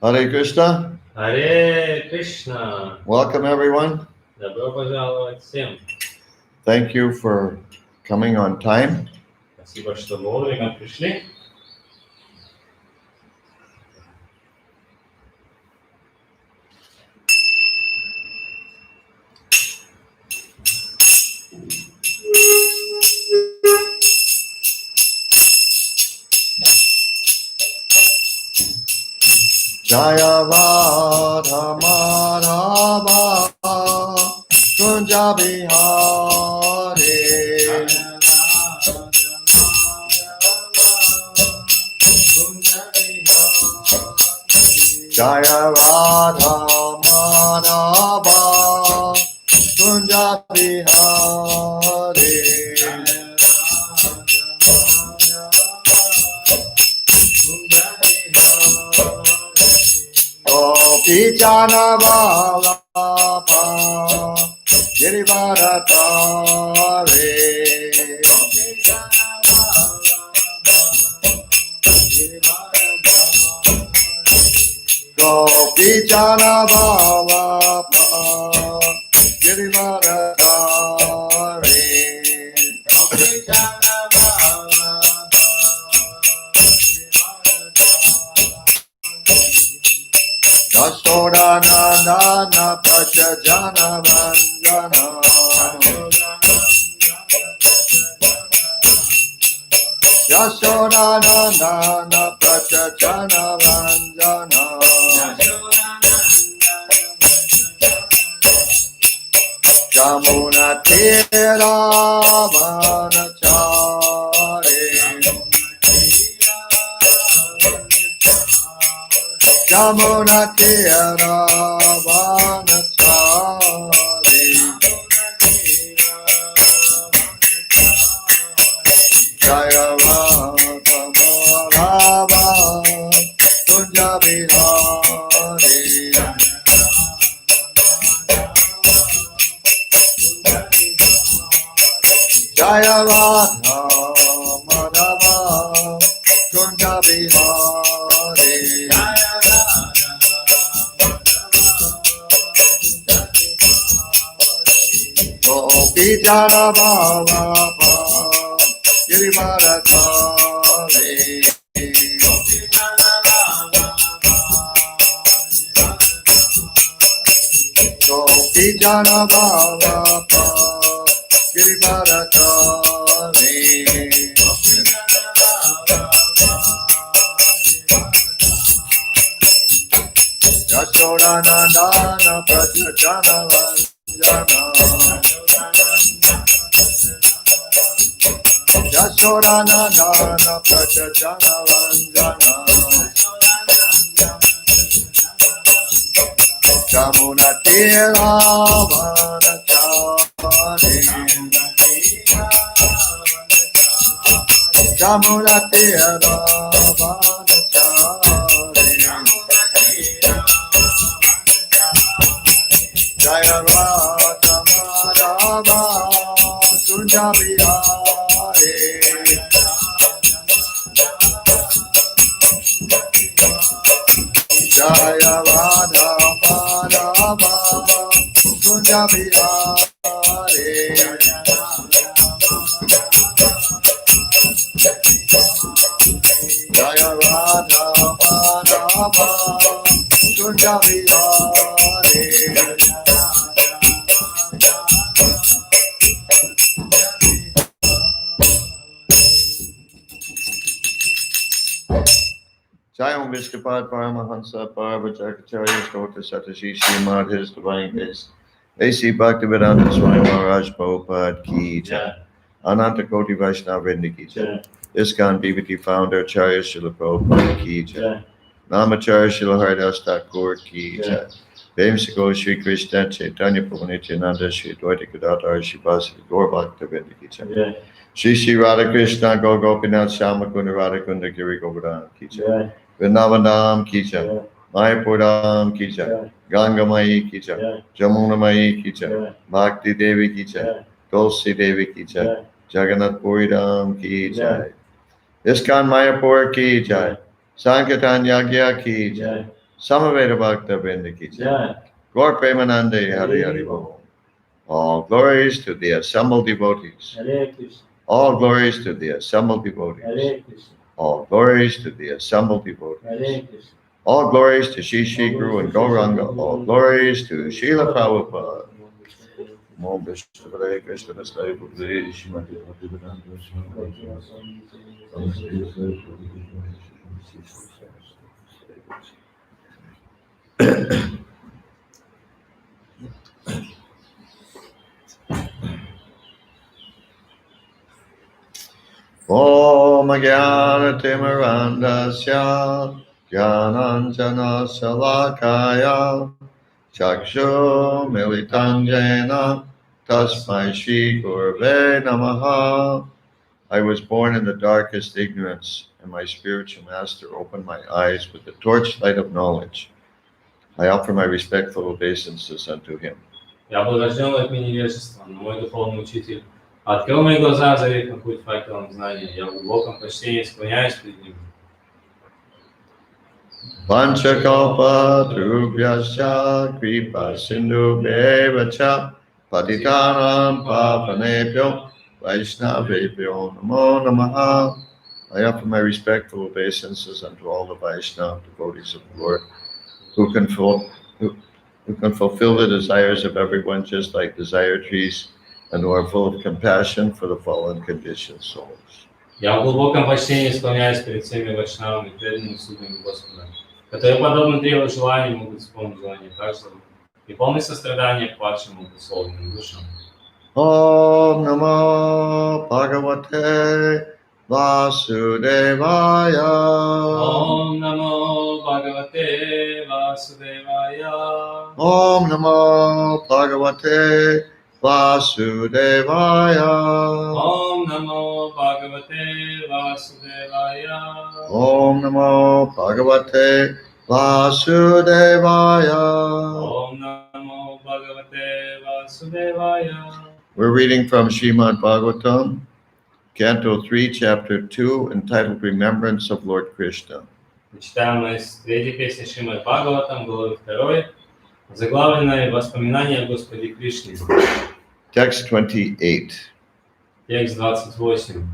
Hare Krishna. Hare Krishna. Welcome, everyone. Добро пожаловать всем. Thank you for coming on time. Спасибо, что вовремя пришли. Jaya Radha Madhava Kunja Bihari Jaya Radha Madhava Kunja Bihari Jana Vallabha Girivaratare Gopi Jana Vallabha Girivaratare Yashoda Nandana Prachajana Vanjana Yashoda Nandana Prachajana Vanjana Jamuna Tira Vanachare Jamuna Tira Vanachare Jaya Radha Madhava Kunja Bihari Jaya Radha Madhava Kunja Bihari Gopi Jana Vallabha Girivaratare Gopi Jana Vallabha Girivaratare Yashoda Nandana Prachajana Vanjana Yashoda Nandana Prachajana Vanjana Jamuna Tira Vanachare Jamuna Tira Vanachare Jaya Radha Madhava Kunja Bihari Jaya Radha Madhava Kunja Bihari Jaya Radha Madhava Kunja Bihari Jai Om Vishkapad Paramahansa Paravajakacharya Stota Satashi Srimad His Divine Grace A.C. Bhaktivedanta Swami Maharaj Prabhupada Ki Jai. Jai. Ananta Koti Vaishnava Vrinda Ki Jai. Jai. ISKCON BBT founder Acharya Srila Prabhupada Ki Jai. Jai. Namacharya Srila Haridas Thakur Ki Jai. Jai. Vamsiko Shri Krishna Chaitanya Prabhu Nityananda Shri Advaita Gadadhar Shri Vasudeva Gaur Bhakta Ki Jai. Jai. Shri Shri Radha Krishna Gaur Gopinath Shama Kunda Radha Kunda Giri Govardhan Ki Jai. Jai. Vrindavan Ki Jai. Jai. Mayapur Dham Ki Jai. Jai. Ganga Mai Ki Jai. Jai. Jamuna Mai Ki Jai. Jai. Bhakti Devi Ki Jai. Jai. Tulsi Devi Ki Jai. Jai. Jagannath Puri Dham Ki Jai. Jai. ISKCON Mayapur Ki Jai. Jai. Sankirtan Yagya Ki Jai. Jai. Samaveda Bhakta Vrinda Ki Jai. Jai. Gaur Premanande Hari Hari Bol. All glories to the assembled devotees. Hare Krishna. All glories to the assembled devotees. Hare Krishna. All glories to the assembled devotees. Hare Krishna. All glories to Shri Shri Guru and Gauranga. All glories to Srila Prabhupada. Om Vishnu Hare Krishna Hare Bhakti Srimati Bhaktivedanta Om Jnana Timirandasya Jnananjana Salakaya Chakshu Militangena Tasmai Shri Gurave Namaha. I was born in the darkest ignorance, and my spiritual master opened my eyes with the torchlight of knowledge. I offer my respectful obeisances unto him. Я был рожден во тьме невежества, но мой духовный учитель открыл мои глаза, озарив на путь факелом знания. Я в глубоком почтении склоняюсь перед ним. Panchakalpa Trubhyasya Kripa Sindhu Bevacha Patitanam Pavanebhyo Vaishnavebhyo Namo Namaha. I offer my respectful obeisances unto all the Vaishnava devotees of the Lord who can fulfill the desires of everyone just like desire trees and who are full of compassion for the fallen conditioned souls. Я в глубоком почтении склоняюсь перед всеми вайшнавами, преданными слугами Господа, которые, подобно древу желаний, могут исполнить желание каждого и полны сострадания к падшим обусловленным душам. Om Namo Bhagavate Vasudevaya. Om Namo Bhagavate Vasudevaya. Om Namo Bhagavate Vasudevaya. Om Namo Bhagavate Vasudevaya. Om Namo Bhagavate Vasudevaya. Om Namo Bhagavate Vasudevaya. We're reading from Srimad Bhagavatam, Canto 3, Chapter 2, entitled Remembrance of Lord Krishna. Читаем из третьей песни Шримад Бхагаватам, главы 2, заглавленной «Воспоминания о Господе Кришне». Text 28. Текст 28.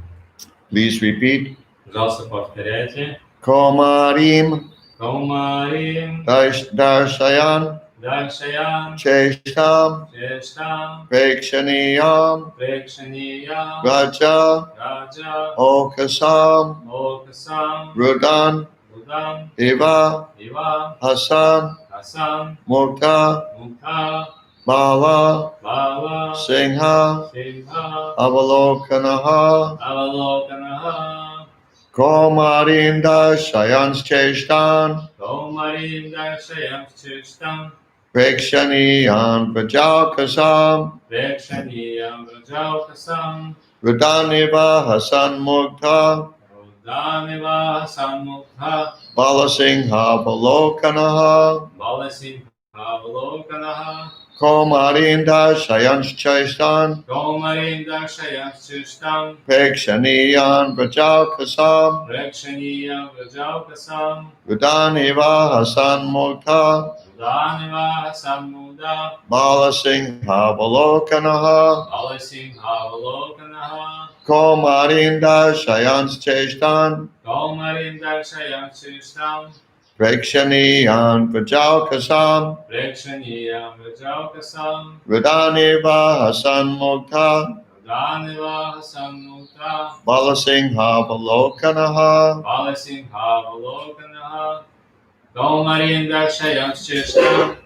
Please repeat. Пожалуйста, повторяйте. Komarim Kaumārim Darshayan Darshayam Cheshtam Cheshtam Prekshaniyam Prekshaniyam Raja Raja Okasam Okasam Rudan Budam Iva Iva Hasan Hasan Mukta Mukha Bala Bala Singha Singha Avalokanaha Avalokanaha Komarim Darshayan Cheshtan Kaumarim Darshayam Cheshtam Prekshaniyan Prajakasam Prekshaniyam Rajaukasam Rudaniva Hasan Mukta Rudaniva Hasan Mukha Balasingha Balokanaha Balasim Avalokanaha Komarim Darshayan Cheshtan Kaumarim Darshayam Cheshtam Prekshaniyan Prajakasam Prekshaniyam Rajaukasam Rudaniva Hasan Mukta Rudaniva Hasan Mukha Balasingha Balokanaha Balasim Avalokanaha Komarim Darshayan Cheshtan Kaumarim Darshayam Cheshtam Prekshaniyan Prajakasam Prekshaniyam Rajaukasam Rudaniva Hasan Mukta Rudaniva Hasan Mukha Balasingha Balokanaha Balasim Avalokanaha Kaumarim Darshayam Cheshtam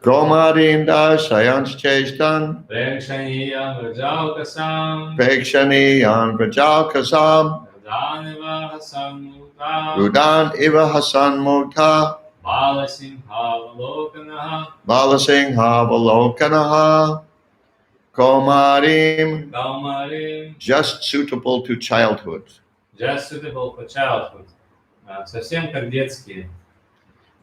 Gomadim Darshayans Cheshtan Prekshaniyam Rajaukasam Prekshaniyan Prajalkasam Radaniva Hasamuta Rudan Iva Hasan Mukta Balasimhavalokanaha Balasingha Valokanaha Komarim, Kaumarim just suitable to childhood. Just suitable for childhood. Совсем как детские.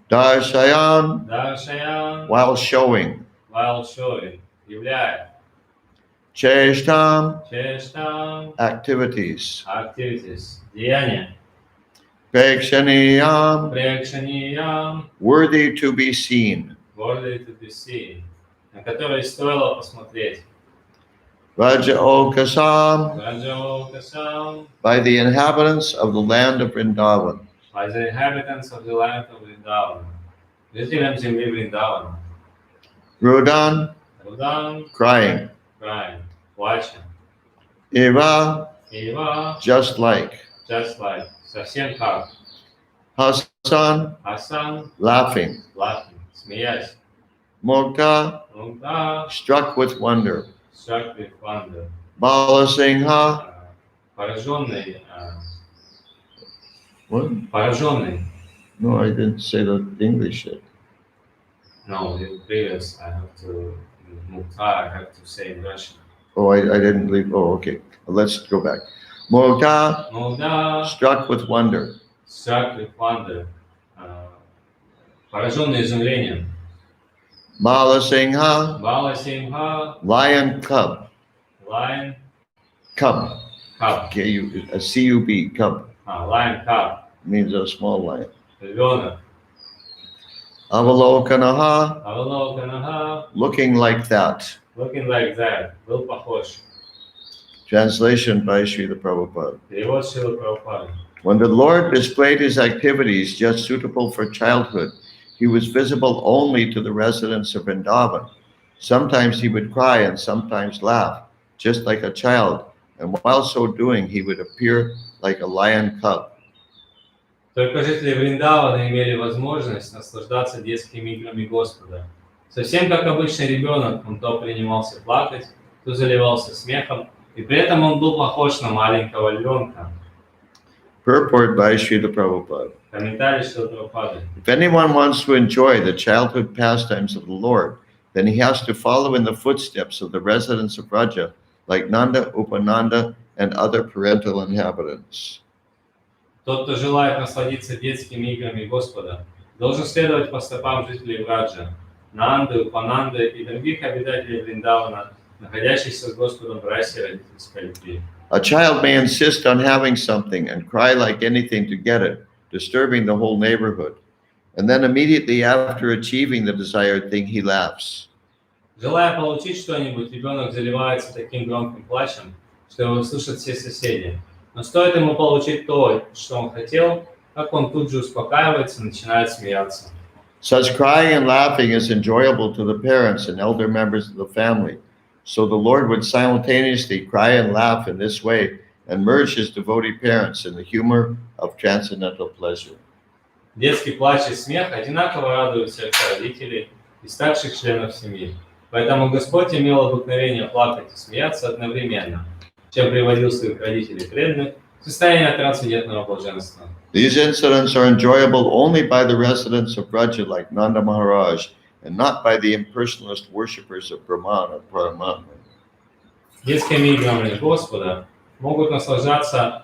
Darshayan, Даршаян while showing. while showing. Являет. Cheshtam, Чештам activities. activities. Деяния. Prekshaniyam, Прекшаниям worthy to be seen. worthy to be seen. На которые стоило посмотреть. Raja Okasam, Раджаокасам by the inhabitants of the land of Vrindavan. by the inhabitants of the land of Vrindavan. Жителям земли Вриндавана. Rudan, Рудан, crying. crying, плачем. Eva, Ива, just like. совсем как. Hasan, Асан, laughing. laughing, смеясь. Mukta, Мугда, struck with wonder. struck with wonder. Balasingha, Пораженный, what? пораженный. No, I didn't say the English yet. No, the previous, I have to, Mukta, I have to say in Russian. Oh, I didn't leave. Oh, okay. Let's go back. Mukta, Мугда, struck with wonder. struck with wonder. Пораженный изумлением. Balasingha, Бала Симха, lion cub. lion, Cub. cub. C-U-B, cub. Lion cub, Means a small lion. ребенок. Avalokanaha, Авалоканаха, looking like that. looking like that, был похож. Translation by Srila Prabhupada. Перевод Шрилы Прабхупады. When the Lord displayed his activities just suitable for childhood, he was visible only to the residents of Vrindavan. Sometimes he would cry and sometimes laugh, just like a child, and while so doing, he would appear like a lion cub. Только жители Вриндавана имели возможность наслаждаться детскими играми Господа. Совсем как обычный ребенок, он то принимался плакать, то заливался смехом, и при этом он был похож на маленького львенка. Purport by Srila Prabhupada. Комментарий Шрилы Прабхупады. If anyone wants to enjoy the childhood pastimes of the Lord, then he has to follow in the footsteps of the residents of Raja, like Nanda, Upananda, and other parental inhabitants. Тот, кто желает насладиться детскими играми Господа, должен следовать по стопам жителей Враджа, Нанды, Упананды и других обитателей Вриндавана, находящихся с Господом в расе родительской любви. A child may insist on having something and cry like anything to get it, disturbing the whole neighborhood. And then immediately after achieving the desired thing, he laughs. Желая получить что-нибудь, ребенок заливается таким громким плачем, что его слышат все соседи. Но стоит ему получить то, что он хотел, как он тут же успокаивается и начинает смеяться. Such crying and laughing is enjoyable to the parents and elder members of the family. So the Lord would simultaneously cry and laugh in this way and merge his devotee parents in the humor of transcendental pleasure. Детский плач и смех одинаково радуют сердца родителей и старших членов семьи. Поэтому Господь имел обыкновение плакать и смеяться одновременно, чем приводил своих родителей преданных в состояние трансцендентного блаженства. These incidents are enjoyable only by the residents of Braja like Nanda Maharaj and not by the impersonalist worshippers of Brahman or Paramatma. Детскими играми Господа могут наслаждаться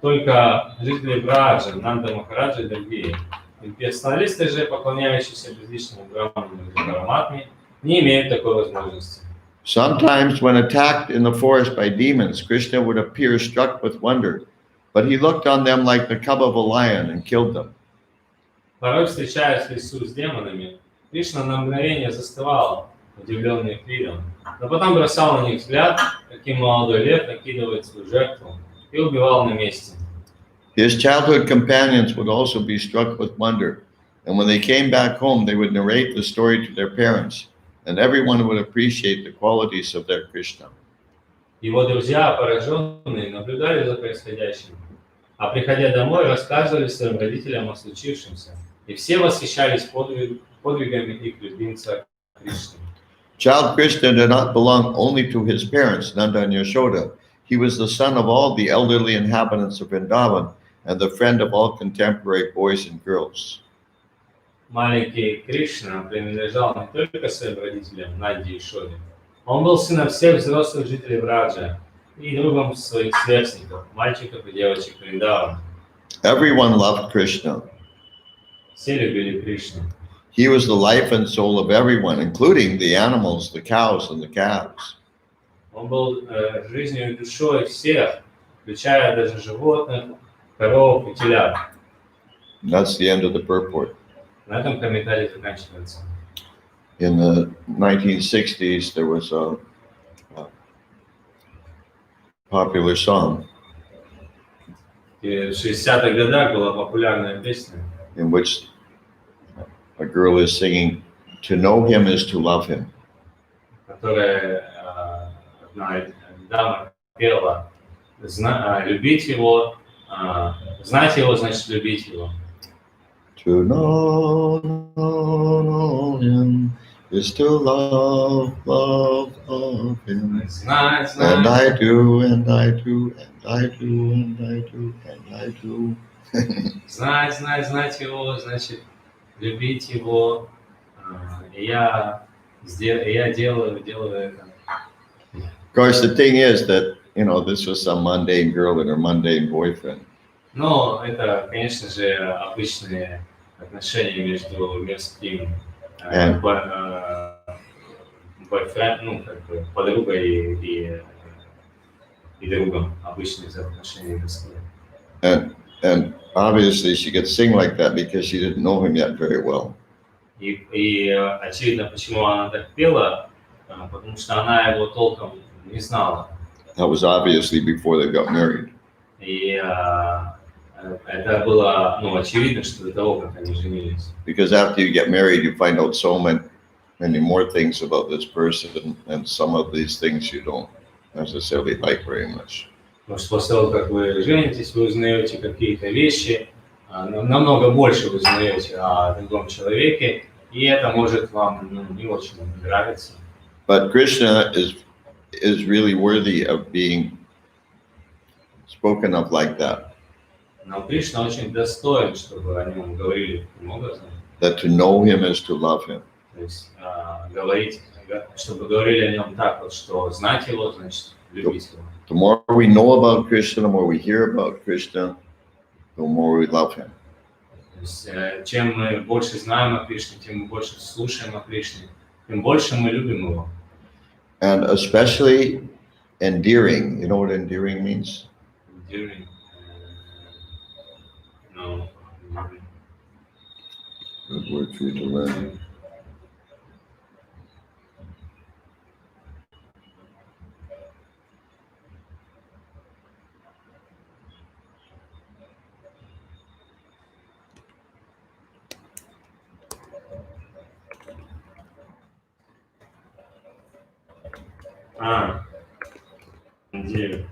только жители Браджа, Нанда Махараджа и другие. Имперсоналисты же, поклоняющиеся безличному Браману или Параматме, не имеют такой возможности. Sometimes when attacked in the forest by demons, Krishna would appear struck with wonder, but he looked on them like the cub of a lion and killed them. Порой, встречаясь в лесу с демонами, Кришна на мгновение застывал, удивленный их видом, но потом бросал на них взгляд, каким молодой лев накидывает свою жертву, и убивал на месте. His childhood companions would also be struck with wonder, and when they came back home, they would narrate the story to their parents, and everyone would appreciate the qualities of their Krishna. Его друзья, пораженные, наблюдали за происходящим, а приходя домой, рассказывали своим родителям о случившемся. И все восхищались подвигами их любимца Кришны. Child Krishna did not belong only to his parents, Nanda and Yashoda. He was the son of all the elderly inhabitants of Vrindavan and the friend of all contemporary boys and girls. Маленький Кришна принадлежал не только своим родителям, Нанди и Шоде. Он был сыном всех взрослых жителей Враджа и другом своих сверстников, мальчиков и девочек Вриндавана. Everyone loved Krishna. Все любили Кришну. He was the life and soul of everyone, including the animals, the cows, and the calves. Он был жизнью и душой всех, включая даже животных, коров и телят. And that's the end of the purport. На этом комментарий заканчивается. In the 1960s, there was a popular song И в 60-х годах была популярная песня, in which a girl is singing, "To know him is to love him." которая одна дама пела, любить его, знать его, значит любить его. To know him is to love him. Знать, And знать, I do, and I do, and I do, and I do, and I do. знать его, значит любить его. И я делаю это. Of course, the thing is that, this was some mundane girl and her mundane boyfriend. Но это, конечно же, обычные отношения между мирским подругой и другом. Обычные отношения мирские. And obviously she could sing like that because she didn't know him yet very well. И очевидно, почему она так пела, потому что она его толком не знала. That was obviously before they got married. И это было, очевидно, что до того, как они женились. Because after you get married, you find out so many more things about this person, and some of these things you don't necessarily like very much. Потому что после того, как вы женитесь, вы узнаете какие-то вещи, намного больше вы узнаете о другом человеке, и это может вам не очень нравиться. But Krishna is really worthy of being spoken of like that. Но Кришна очень достоин, чтобы о нем говорили таким образом. That to know him is to love him. То есть чтобы говорили о нем так вот, что знать его, значит любить его. The more we know about Krishna, the more we hear about Krishna, the more we love him. То есть, чем мы больше знаем о Кришне, тем мы больше слушаем о Кришне, тем больше мы любим его. And especially endearing. You know what endearing means? Endearing. No. Good word for you to learn. Endearing.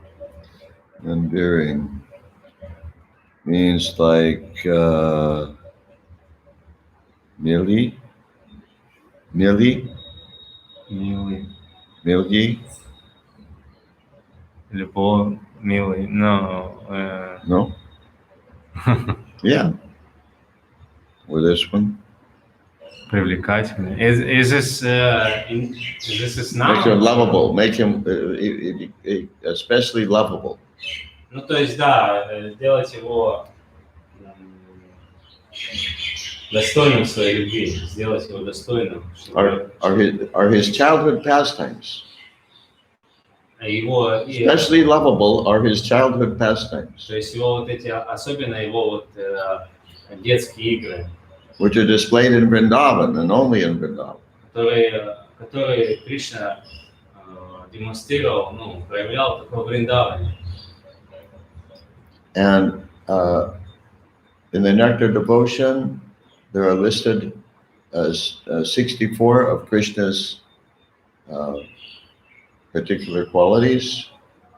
Endearing means like Millie, Милый. Любовь, милый, no. No? Yeah. Or this one? Привлекательный. Is this noun? Make him lovable. Make him especially lovable. Ну, то есть, да, сделать его достойным своей любви, сделать его достойным. Are his childhood pastimes? Его, Especially lovable are his childhood pastimes, то есть его вот эти, особенно его вот детские игры, which are displayed in Vrindavan and only in Vrindavan. которые Кришна демонстрировал, проявлял только в Вриндаване. And in the Nectar devotion, there are listed as 64 of Krishna's particular qualities.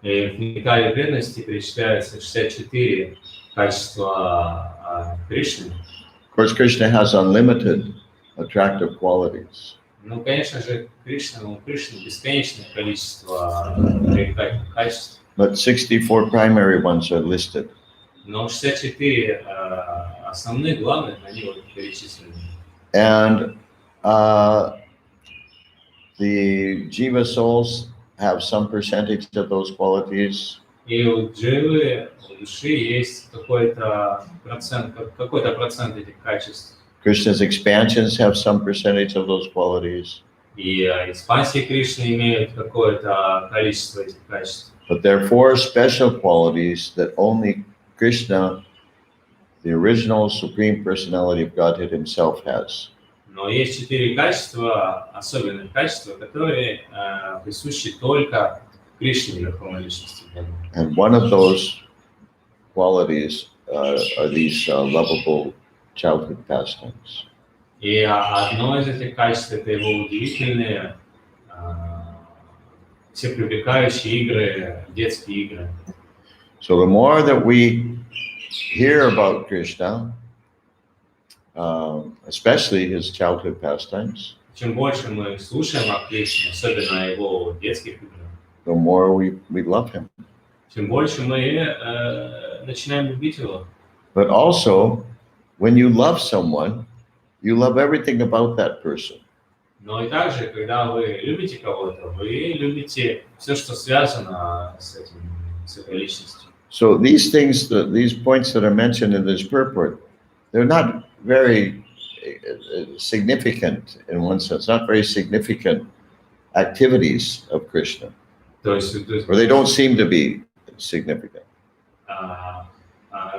И в Никае преданности перечисляется 64 качества Кришны. Of course, Krishna has unlimited attractive qualities. Ну, конечно же, у Кришны бесконечное количество привлекательных качеств. But 64 primary ones are listed. Но 64 основных, главных, они вот перечислены. And the jiva souls have some percentage of those qualities. И у дживы, у души есть какой-то процент этих качеств. Krishna's expansions have some percentage of those qualities. И экспансии Кришны имеют какое-то количество этих качеств. But there are 4 special qualities that only Krishna, the original Supreme Personality of Godhead himself, has. Но есть 4 качества, особенных качества, которые присущи только Кришне, Верховной Личности. And one of those qualities are these lovable childhood pastimes. И одно из этих качеств — это его удивительные, всепривлекающие игры, детские игры. So the more that we hear about Krishna, especially his childhood pastimes, Чем больше мы слушаем о Кришне, особенно о его детских играх, the more we love him. тем больше мы начинаем любить его. But also, when you love someone, you love everything about that person. Но и также, когда вы любите кого-то, вы любите все, что связано с этой личностью. So these things, these points that are mentioned in this purport, they're not very significant in one sense, not very significant activities of Krishna, То есть or they don't seem to be significant.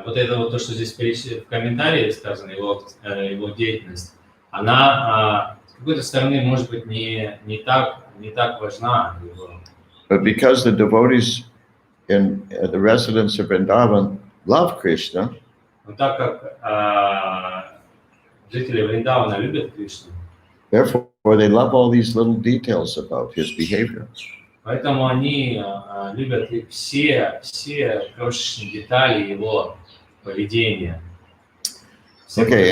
Вот это вот то, что здесь в комментарии сказано, его деятельность, она с какой-то стороны может быть не так важна. But because the devotees in the residents of Vrindavan love Krishna, Но так как жители Вриндавана любят Кришну, therefore they love all these little details about his behavior. поэтому они любят все крошечные детали его поведения. Okay,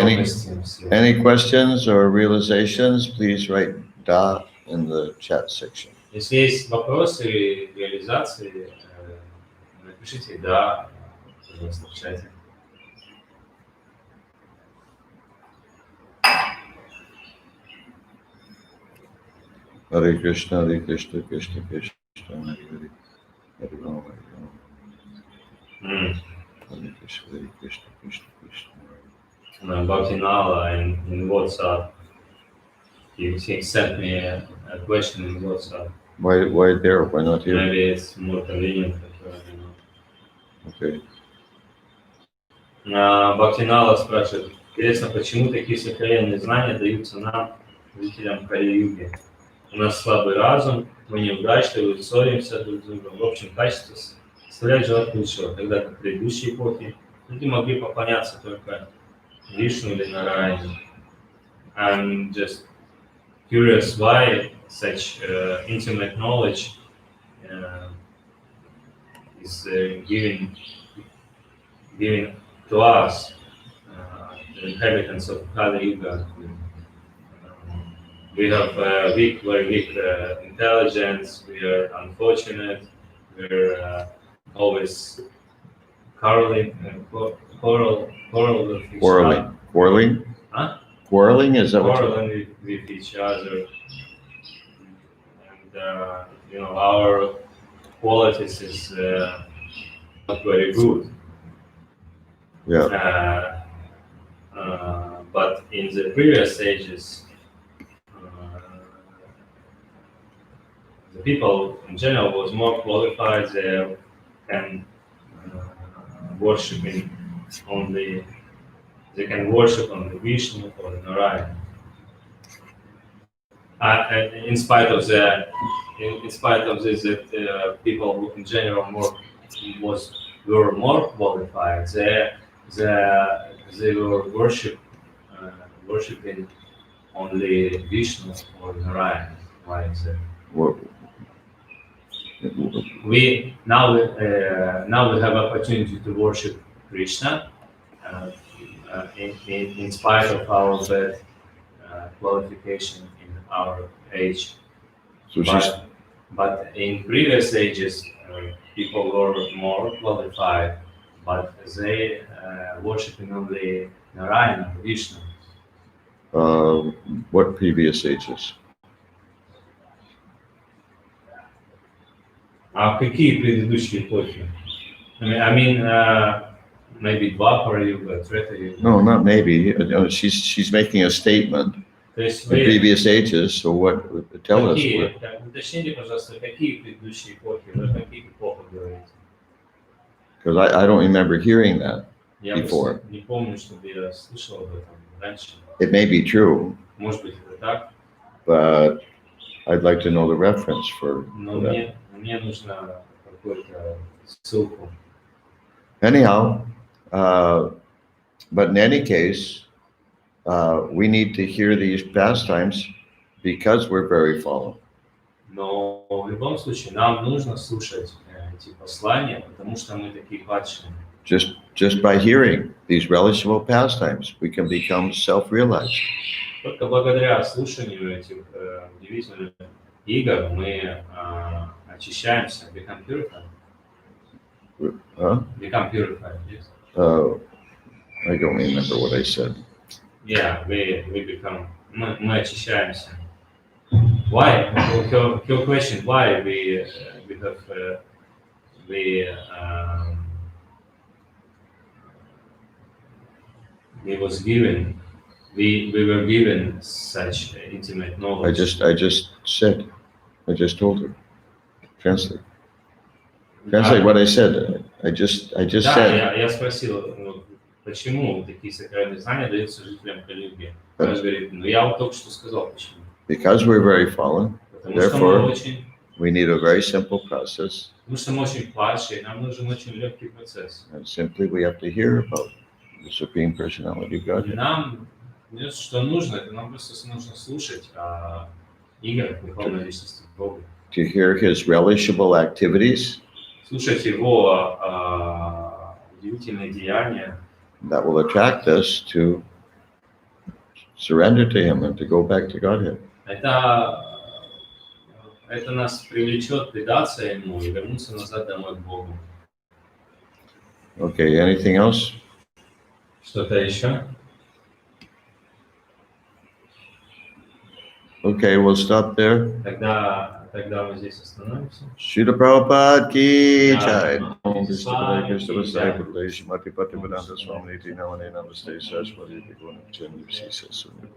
any questions or realizations, please write Da in the chat section. Если есть вопросы или реализации, напишите «да», пожалуйста, в чате. Hare Krishna, Krishna Krishna, Hare Hare, Hare Rama, Hare Krishna, Krishna Krishna. Bhaktinala in WhatsApp, he sent me a question in WhatsApp. Why there? Why not here? Maybe it's more convenient. Okay. Бхактинала спрашивает: интересно, почему такие сокровенные знания даются нам, жителям Кали-юги? У нас слабый разум, мы неудачливы, ссоримся друг с другом, в общем качестве составляет желать лучшего, тогда как в предыдущей эпохе люди могли поклоняться только Вишну или Нараяне. I'm just curious why such intimate knowledge is given to us, the inhabitants of Kali Yuga. We have very weak intelligence. We are unfortunate. We're always quarreling with each other. Quarreling? Huh? Quarreling is that what? Quarreling with each other, and our qualities is not very good. Yeah. But in the previous ages, the people in general was more qualified. They can worship on the Vishnu or the Narayana. In spite of this, that people in general were more qualified. They were worshiping only Vishnu or Narayana. Why is that? We now we have opportunity to worship Krishna in spite of our bad qualification in our age. So she's, But in previous ages, people were more qualified, but they worshiping only Narayana, Vishnu. what previous ages? А какие предыдущие эпохи? I mean, maybe Dwapara Yuga, Treta Yuga. No, not maybe. She's making a statement. То есть In вы previous ages, so what? Tell us. какие, уточните, пожалуйста, какие предыдущие эпохи, вы о каких эпохах говорите? Because I don't remember hearing that Я before. не помню, чтобы я слышал об этом раньше. It may be true, Может быть, это так, but I'd like to know the reference for но that. мне нужно какую-то ссылку. Anyhow, but in any case, we need to hear these pastimes because we're very fallen. Но в любом случае нам нужно слушать эти послания, потому что мы такие падшие. Just by hearing these relishable pastimes, we can become self-realized. Только благодаря слушанию этих удивительных игр мы очищаемся, become purified. Huh? Become purified, yes. I don't remember what I said. Yeah, we become, мы очищаемся. Why? Your question, why we were given such intimate knowledge. I just told her. Translate what I said. I just Да, said. я спросил, почему такие сакральные знания даются жителям Кали-юги. Он говорит, я вот только что сказал, почему. Because we're very fallen, Потому что мы therefore, очень, we need a very simple process. потому что мы очень падшие, нам нужен очень легкий процесс. And simply we have to hear about the Supreme Personality of Godhead. Нам, что нужно, это нам просто нужно слушать о играх Верховной Личности Бога. To hear His relishable activities Слушать Его удивительные деяния, that will attract us to surrender to Him and to go back to Godhead. это нас привлечет предаться Ему и вернуться назад домой к Богу. Okay, anything else? Что-то еще? Okay, we'll stop there. Тогда мы здесь остановимся. Srila Prabhupada ki Yeah. jai. Om Vishnu Swami Krishna ki Vasai jai. Putale Shimati Pativedanta Swami Niti Namane Namaste Saraswati Guna Chandra Sisa Suni.